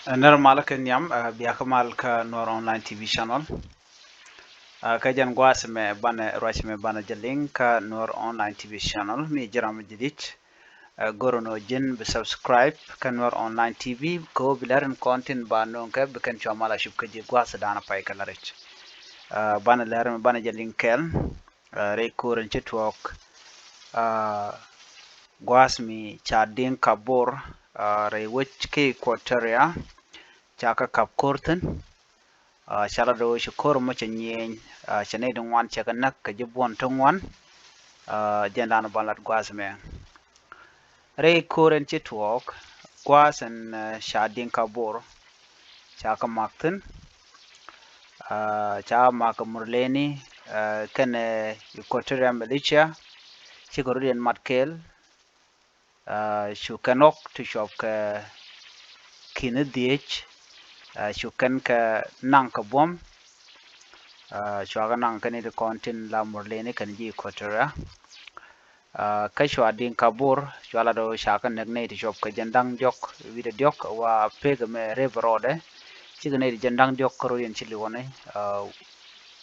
Normal ke nyam biya kamal ka Noor Online TV channel. Ka jan gwas me bana roch me bana jaling ka Noor Online TV channel mi jaram jidit. Gorono jin be subscribe ka Noor Online TV ko bilaran content ba non ka bekan chamala shub ka ji gwas dana pay ka larich. Bana laram bana jaling kel re kuren chitwok gwas mi chadin kabor re wich ke quarteria chaka kap korten shala do shukor mo chenyen chane dong wan chaka nak ka jibon tong wan jenda no balat gwas me re koren chitwok gwas en shadin kabor chaka makten cha mak murleni kan yukoterian militia chigorien matkel shukanok to shop ka kinediech shukan ka nang ka bom chwaga nang kan de kontin la murleni kan ji kotera ka shwa din kabur chwala do shaka nagne to shop ka jandang jok vida diok wa pega me rebrode chigne di jandang jok ko yen chili wone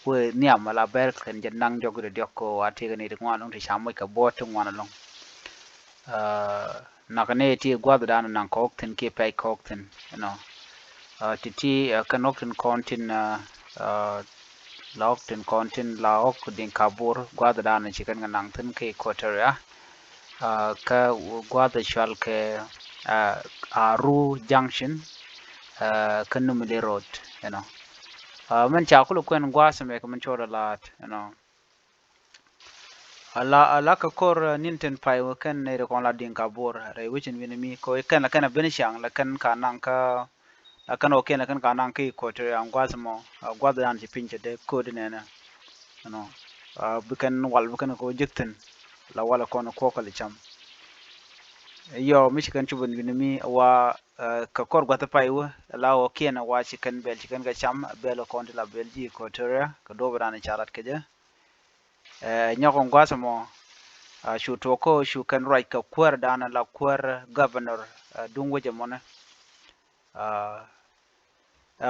we niam la ber kan jandang jok de diok ko wa tega ne de ngwan to shamoy ka bot ngwan long nakane ti gwad dan nan kokten ke pay kokten you know titi kanokten kontin laokten kontin laok din kabur gwad dan chikan nang tin ke koteria ka gwad shal ke aru junction kanumile road you know men chakulu kwen gwasa me kaman choda lat you know ala ka kor ninten pai wo kan ne ko la din kabur re wichin winimi ko kan la kan benishang la kan kanang ka la kan o ken kan kanang ki ko te an gwasmo gwada yan ci pinche de ko de nena you know bukan wal bukan ko jekten la wala kono ko kali cham yo michigan chubun winimi wa ka kor gwata pai wo la o ken wa chicken bel chicken ga cham belo konti la belji ko te ka do bran charat ke je nyakon gwasmo shu toko shu kan right ka kwer dana la kwer governor dung waje mona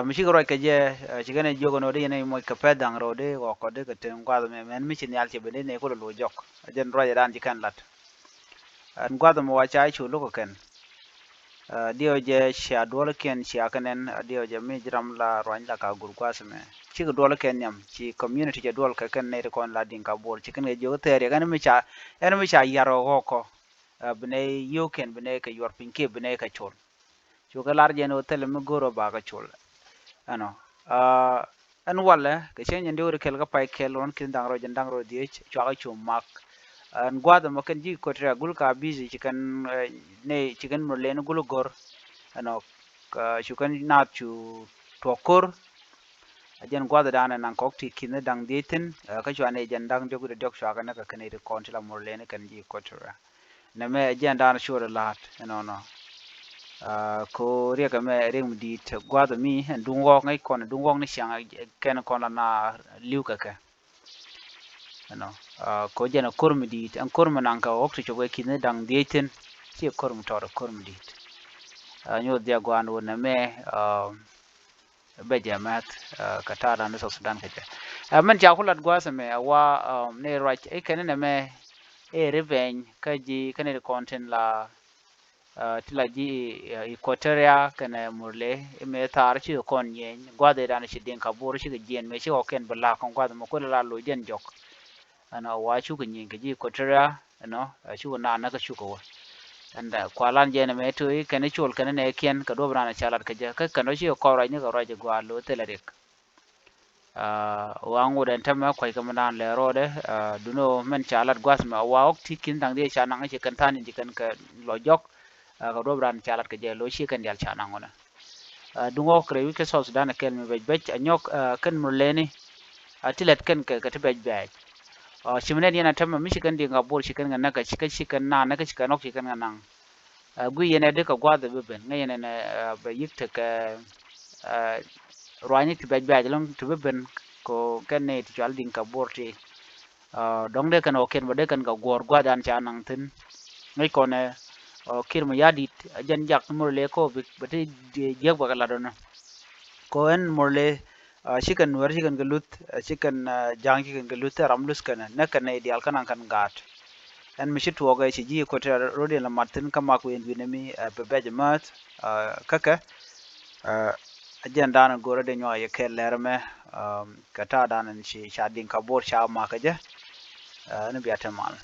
mishi right ka je chigane jogo no de ne mo ka pedang rode ko ko de ka ten gwada me men mishi nyal che bene ne ko lo jok jen roje dan ji kan lat an gwada mo wacha chu lo ko ken dio je sha dole ken sha kanen dio je mi jram la roan la ka gur kwasa me chi ko dole ken nyam chi community je dole ka ken ne ko la din ka bor chi ken ge jo tere gan mi cha en mi cha yaro ko bene yo ken bene ka yor pinke bene ka chol chu ka lar je no tel mi goro ba ka chol ano an wala ke chen ndio kel ka pai kel on kin dang ro die cha ka chu mak an gwada mo kan ji ko tra gul ka busy chikan ne chikan mo len gul gor ano ka chukan na chu tokor ajen gwada dana nan kokti kin dang ditin ka chu ane jen dang jogu de dok shaka na ka kane de kontila mo len kan ji ko tra na me ajen dana sure lat no no ko ria ka me ring di te gwada mi dung wong ngai kon dung wong ni chang ken kon na liu ka ka no ko jena kurmi dit an kurmi nan ka okti chogo kine dang dieten chi kurmi tor kurmi dit nyo dia gwan wona me be jamat ka tara no so sudan ka man ja kulat gwasa me wa ne right e kene me e revenge ka ji kane content la tila ji equatoria kana murle me tar chi kon yen gwade dan chi den ka bor chi gen me chi oken bala kon gwade mo ko la lo den jok ana wa chu kin yin ji ko tra no chu na na ka chu ko anda kwalan je na me to i kan chul kan ne kien ka do brana chalat ka je ka kan chi ko ra ni ka ra je gwa lo te la rek wa ngu den tamma ko ka man le rode duno men chalat gwas ma wa ok tikin dang de cha na ngi kan tan ji kan ka lo jok ka do brana chalat ka je lo chi kan yal cha na ngona dungo kre wi ka so sudan kel me be anyok kan mo leni atilet kan ka te be shimne yana tamma michigan di ngabol shikan na ka shikan na ka shikan ok shikan na gu yana de ka gwada beben ngay yana na ba yikta ka rwani ti baj long to beben ko kan ne ti jal din ka borti dong de kan oken ba de kan ka gor gwada an cha nang tin ngay ko ne kir ma yadit ajan jak morle ko bete jeg bagala don ko en morle chicken war chicken galut chicken jang chicken galut ramlus kana na kana ideal kana kan gat en mi shitu ga chi ji ko ta rodi la martin kama ko en binami be bejamat kaka ajan dana gore de nyo ye kellerme kata dana shi shadin kabor sha ma kaje ne biata mal